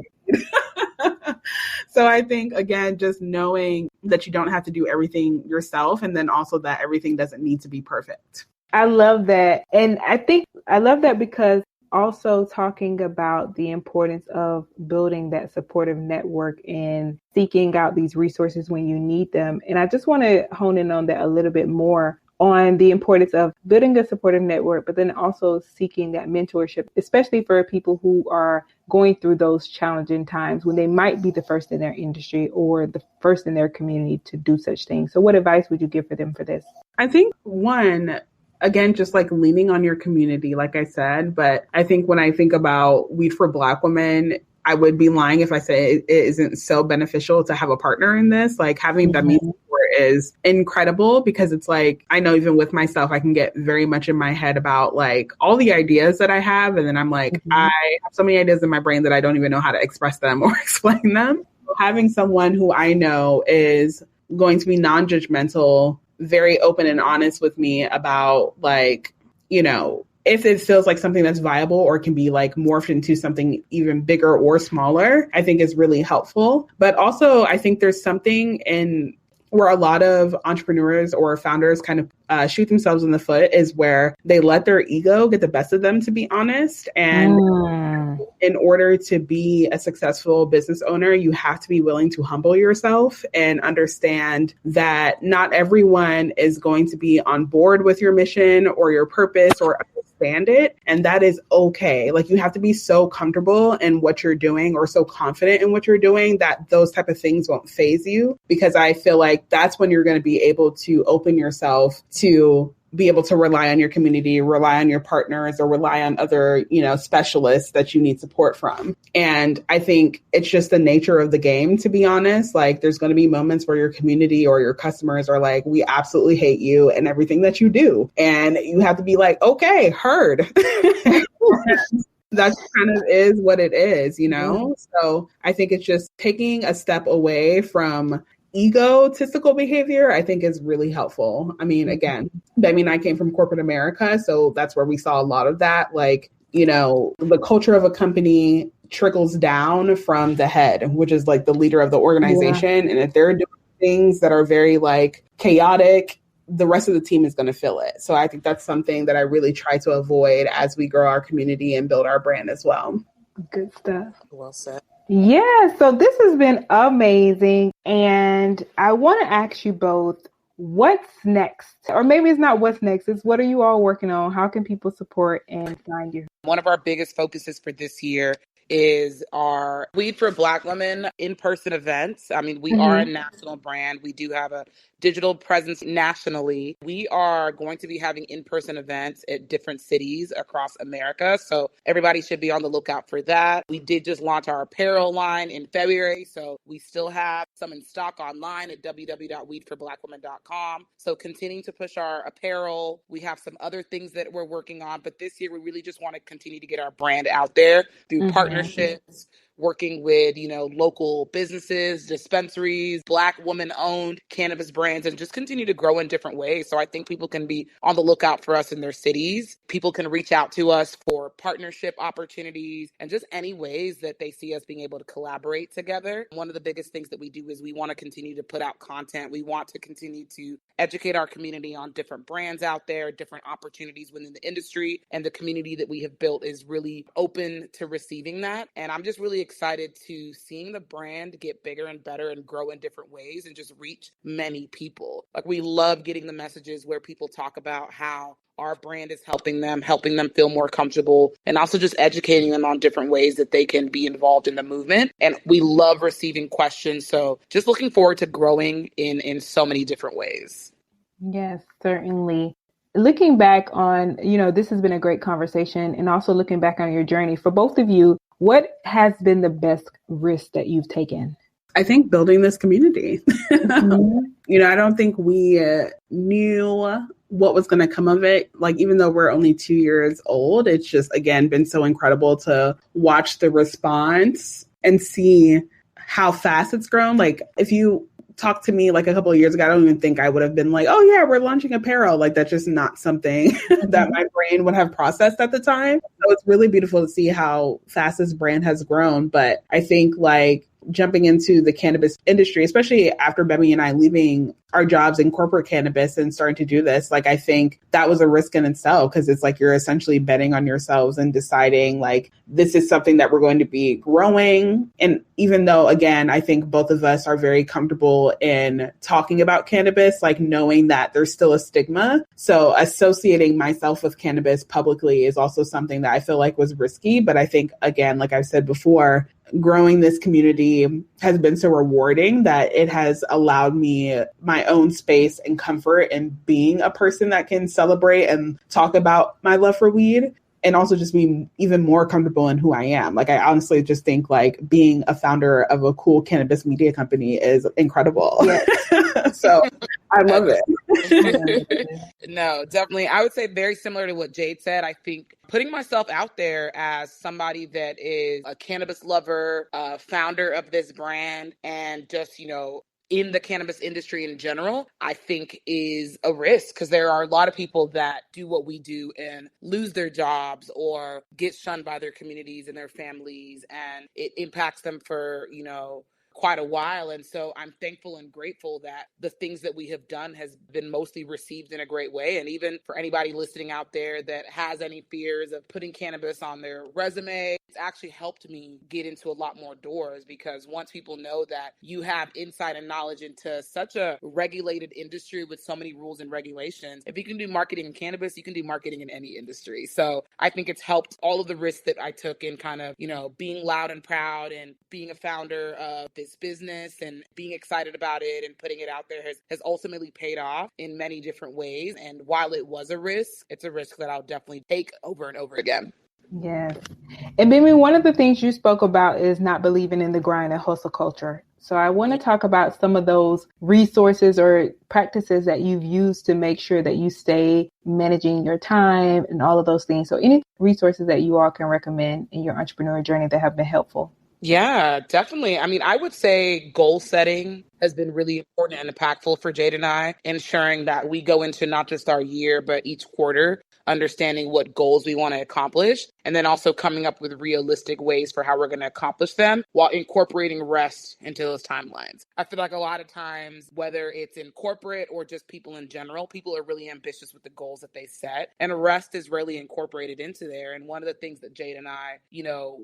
So I think, again, just knowing that you don't have to do everything yourself, and then also that everything doesn't need to be perfect. I love that. And I think I love that because also talking about the importance of building that supportive network and seeking out these resources when you need them. And I just want to hone in on that a little bit more, on the importance of building a supportive network, but then also seeking that mentorship, especially for people who are going through those challenging times when they might be the first in their industry or the first in their community to do such things. So what advice would you give for them for this? I think one, again, just leaning on your community, like I said. But I think when I think about Weed for Black Women, I would be lying if I say it isn't so beneficial to have a partner in this. Having Gbemi support is incredible, because it's I know even with myself, I can get very much in my head about all the ideas that I have. And then I'm I have so many ideas in my brain that I don't even know how to express them or explain them. Having someone who I know is going to be non-judgmental, very open and honest with me about if it feels like something that's viable or can be morphed into something even bigger or smaller, I think is really helpful. But also I think there's something in where a lot of entrepreneurs or founders kind of shoot themselves in the foot is where they let their ego get the best of them, to be honest. And in order to be a successful business owner, you have to be willing to humble yourself and understand that not everyone is going to be on board with your mission or your purpose or understand it. And that is okay. Like, you have to be so comfortable in what you're doing or so confident in what you're doing that those type of things won't faze you, because I feel like that's when you're going to be able to open yourself to be able to rely on your community, rely on your partners, or rely on other, specialists that you need support from. And I think it's just the nature of the game, to be honest. Like, there's going to be moments where your community or your customers are like, we absolutely hate you and everything that you do. And you have to be like, okay, heard. That kind of is what it is, So I think it's just taking a step away from egotistical behavior, I think, is really helpful. I mean, again, Gbemi and I came from corporate America, so that's where we saw a lot of that. Like, the culture of a company trickles down from the head, which is like the leader of the organization. Yeah. And if they're doing things that are very like chaotic, the rest of the team is going to feel it. So I think that's something that I really try to avoid as we grow our community and build our brand as well. Good stuff. Well said. Yeah, so this has been amazing. And I want to ask you both, what's next? Or maybe it's not what's next, it's what are you all working on? How can people support and find you? One of our biggest focuses for this year is our Weed for Black Women in-person events. I mean, we are a national brand. We do have a digital presence nationally. We are going to be having in-person events at different cities across America. So everybody should be on the lookout for that. We did just launch our apparel line in February. So we still have some in stock online at www.weedforblackwomen.com. So continuing to push our apparel. We have some other things that we're working on, but this year we really just want to continue to get our brand out there through partnerships, working with, local businesses, dispensaries, Black woman-owned cannabis brands, and just continue to grow in different ways. So I think people can be on the lookout for us in their cities. People can reach out to us for partnership opportunities and just any ways that they see us being able to collaborate together. One of the biggest things that we do is we want to continue to put out content. We want to continue to educate our community on different brands out there, different opportunities within the industry, and the community that we have built is really open to receiving that. And I'm just really excited to seeing the brand get bigger and better and grow in different ways and just reach many people. Like, we love getting the messages where people talk about how our brand is helping them feel more comfortable, and also just educating them on different ways that they can be involved in the movement. And we love receiving questions. So just looking forward to growing in so many different ways. Yes, certainly. Looking back on, this has been a great conversation, and also looking back on your journey for both of you, what has been the best risk that you've taken? I think building this community. I don't think we knew what was going to come of it. Like, even though we're only 2 years old, it's just, again, been so incredible to watch the response and see how fast it's grown. Like, if you talked to me like a couple of years ago, I don't even think I would have been like, oh yeah, we're launching apparel. Like, that's just not something that my brain would have processed at the time. So it's really beautiful to see how fast this brand has grown. But I think, like, jumping into the cannabis industry, especially after Gbemi and I leaving our jobs in corporate cannabis and starting to do this, like, I think that was a risk in itself, because it's like you're essentially betting on yourselves and deciding, like, this is something that we're going to be growing. And even though, again, I think both of us are very comfortable in talking about cannabis, like, knowing that there's still a stigma. So associating myself with cannabis publicly is also something that I feel like was risky. But I think, again, like I've said before, growing this community has been so rewarding that it has allowed me my own space and comfort in being a person that can celebrate and talk about my love for weed, and also just be even more comfortable in who I am. Like, I honestly just think, like, being a founder of a cool cannabis media company is incredible. Yes. So I love it. No, definitely. I would say very similar to what Jayde said. I think putting myself out there as somebody that is a cannabis lover, founder of this brand, and just, in the cannabis industry in general, I think is a risk, because there are a lot of people that do what we do and lose their jobs or get shunned by their communities and their families, and it impacts them for, quite a while. And so I'm thankful and grateful that the things that we have done has been mostly received in a great way. And even for anybody listening out there that has any fears of putting cannabis on their resume, it's actually helped me get into a lot more doors, because once people know that you have insight and knowledge into such a regulated industry with so many rules and regulations, if you can do marketing in cannabis, you can do marketing in any industry. So I think it's helped all of the risks that I took in kind of, being loud and proud and being a founder of this business and being excited about it and putting it out there has ultimately paid off in many different ways. And while it was a risk, it's a risk that I'll definitely take over and over again. Yes. And Bimi, one of the things you spoke about is not believing in the grind and hustle culture. So I want to talk about some of those resources or practices that you've used to make sure that you stay managing your time and all of those things. So any resources that you all can recommend in your entrepreneurial journey that have been helpful? Yeah, definitely. I mean, I would say goal setting has been really important and impactful for Jade and I, ensuring that we go into not just our year, but each quarter, understanding what goals we want to accomplish, and then also coming up with realistic ways for how we're going to accomplish them while incorporating rest into those timelines. I feel like a lot of times, whether it's in corporate or just people in general, people are really ambitious with the goals that they set, and rest is really incorporated into there. And one of the things that Jade and I,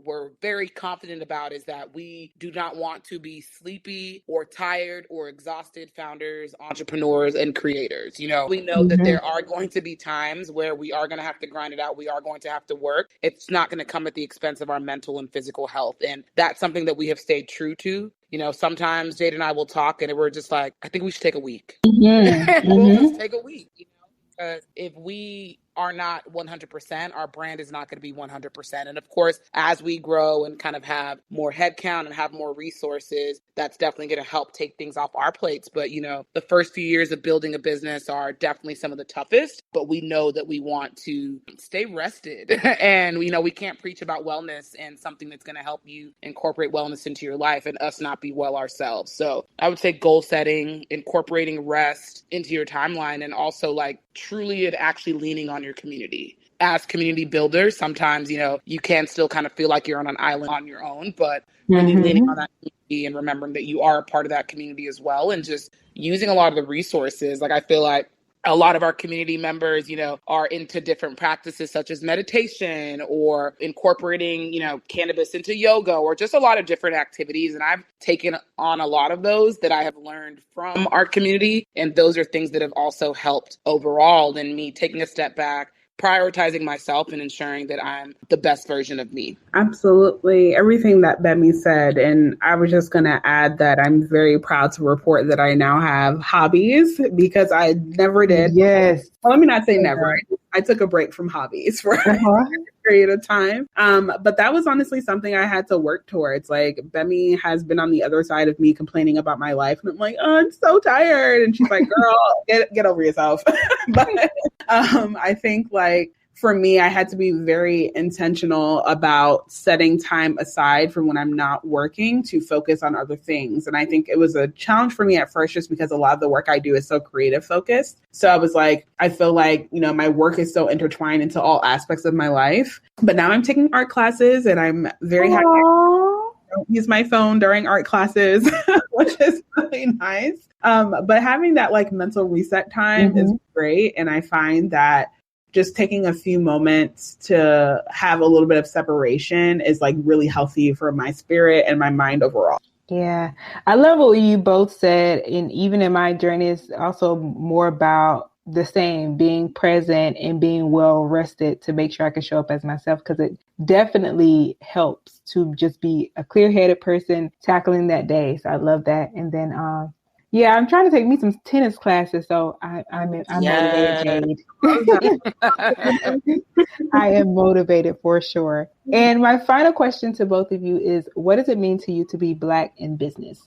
were very confident about is that we do not want to be sleepy or tired or exhausted founders, entrepreneurs, and creators. We know that there are going to be times where we are going to have to grind it out. We are going to have to work. It's not going to come at the expense of our mental and physical health. And that's something that we have stayed true to. Sometimes Jade and I will talk and we're just like, I think we should take a week. We'll just take a week. Because if we are not 100%, our brand is not going to be 100%. And of course, as we grow and kind of have more headcount and have more resources, that's definitely going to help take things off our plates. But, the first few years of building a business are definitely some of the toughest, but we know that we want to stay rested. And, we can't preach about wellness and something that's going to help you incorporate wellness into your life and us not be well ourselves. So I would say goal setting, incorporating rest into your timeline, and also truly and actually leaning on your community. As community builders, sometimes, you can still kind of feel like you're on an island on your own, but really leaning on that community and remembering that you are a part of that community as well, and just using a lot of the resources. I feel like a lot of our community members, are into different practices such as meditation or incorporating, cannabis into yoga or just a lot of different activities. And I've taken on a lot of those that I have learned from our community. And those are things that have also helped overall in me taking a step back, prioritizing myself, and ensuring that I'm the best version of me. Absolutely. Everything that Gbemi said. And I was just going to add that I'm very proud to report that I now have hobbies, because I never did. Yes. Well, let me not say never. I took a break from hobbies for a period of time. But that was honestly something I had to work towards. Gbemi has been on the other side of me complaining about my life. And I'm like, oh, I'm so tired. And she's like, girl, get over yourself. But I think for me, I had to be very intentional about setting time aside from when I'm not working to focus on other things. And I think it was a challenge for me at first, just because a lot of the work I do is so creative focused. So I was like, I feel like, my work is so intertwined into all aspects of my life. But now I'm taking art classes and I'm very happy. I don't use my phone during art classes, which is really nice. But having that mental reset time is great. And I find that just taking a few moments to have a little bit of separation is really healthy for my spirit and my mind overall. Yeah. I love what you both said. And even in my journey, it's also more about the same, being present and being well rested to make sure I can show up as myself, because it definitely helps to just be a clear-headed person tackling that day. So I love that. And then, I'm trying to take me some tennis classes, so I'm motivated, Jade. I am motivated for sure. And my final question to both of you is, what does it mean to you to be Black in business?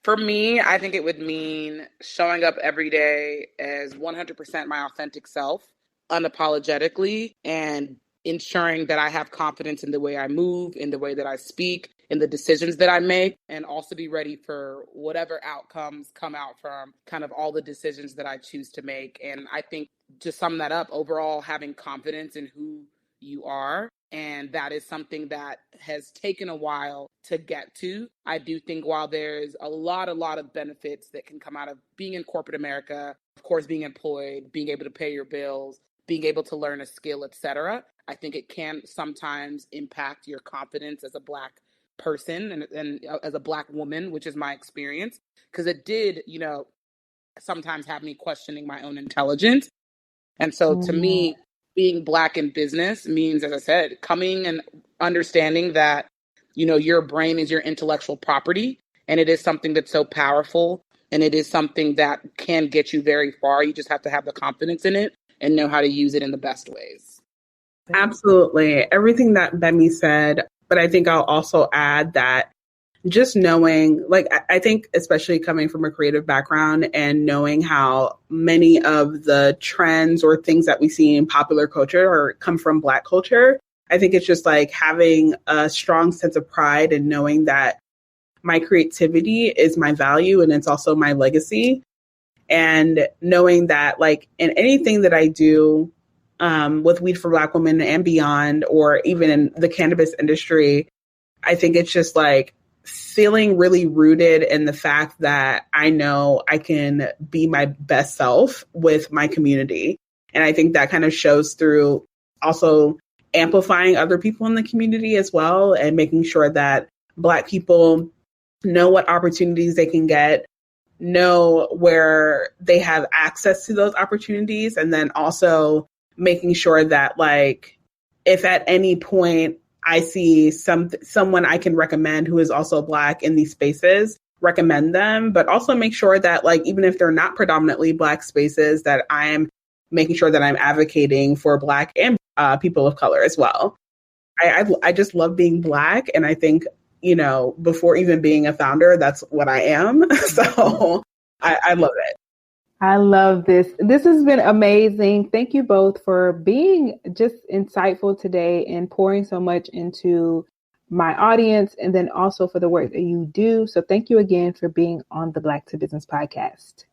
For me, I think it would mean showing up every day as 100% my authentic self, unapologetically, and ensuring that I have confidence in the way I move, in the way that I speak, in the decisions that I make, and also be ready for whatever outcomes come out from kind of all the decisions that I choose to make. And I think, to sum that up, overall, having confidence in who you are And that is something that has taken a while to get to. I do think while there's a lot of benefits that can come out of being in corporate America, of course, being employed, being able to pay your bills, being able to learn a skill, etc., I think it can sometimes impact your confidence as a Black person and as a Black woman, which is my experience, because it did, sometimes have me questioning my own intelligence. And so to me, being Black in business means, as I said, coming and understanding that, your brain is your intellectual property, and it is something that's so powerful, and it is something that can get you very far. You just have to have the confidence in it and know how to use it in the best ways. Absolutely. Everything that Gbemi said, but I think I'll also add that just knowing, like, I think especially coming from a creative background and knowing how many of the trends or things that we see in popular culture or come from Black culture, I think it's just like having a strong sense of pride and knowing that my creativity is my value and it's also my legacy. And knowing that, like, in anything that I do with Weed for Black Women and beyond, or even in the cannabis industry, I think it's just like feeling really rooted in the fact that I know I can be my best self with my community. And I think that kind of shows through also amplifying other people in the community as well, and making sure that Black people know what opportunities they can get, know where they have access to those opportunities, and then also making sure that, like, if at any point I see someone I can recommend who is also Black in these spaces, recommend them, but also make sure that, like, even if they're not predominantly Black spaces, that I'm making sure that I'm advocating for Black and people of color as well. I just love being Black, and I think, before even being a founder, that's what I am. So I love it. I love this. This has been amazing. Thank you both for being just insightful today and pouring so much into my audience, and then also for the work that you do. So thank you again for being on the Black to Business podcast.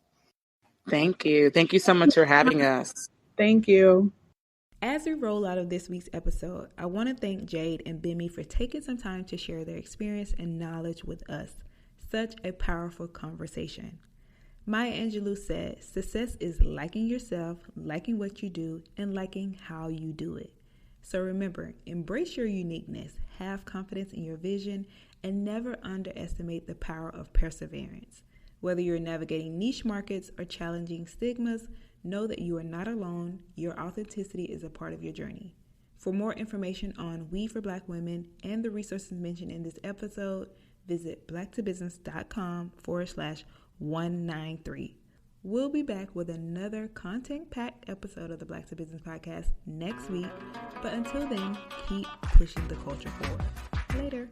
Thank you. Thank you so much for having us. Thank you. As we roll out of this week's episode, I want to thank Jayde and Gbemi for taking some time to share their experience and knowledge with us. Such a powerful conversation. Maya Angelou said, success is liking yourself, liking what you do, and liking how you do it. So remember, embrace your uniqueness, have confidence in your vision, and never underestimate the power of perseverance. Whether you're navigating niche markets or challenging stigmas, know that you are not alone. Your authenticity is a part of your journey. For more information on Weed for Black Women and the resources mentioned in this episode, visit blacktobusiness.com/193. We'll be back with another content-packed episode of the Black to Business podcast next week. But until then, keep pushing the culture forward. Later.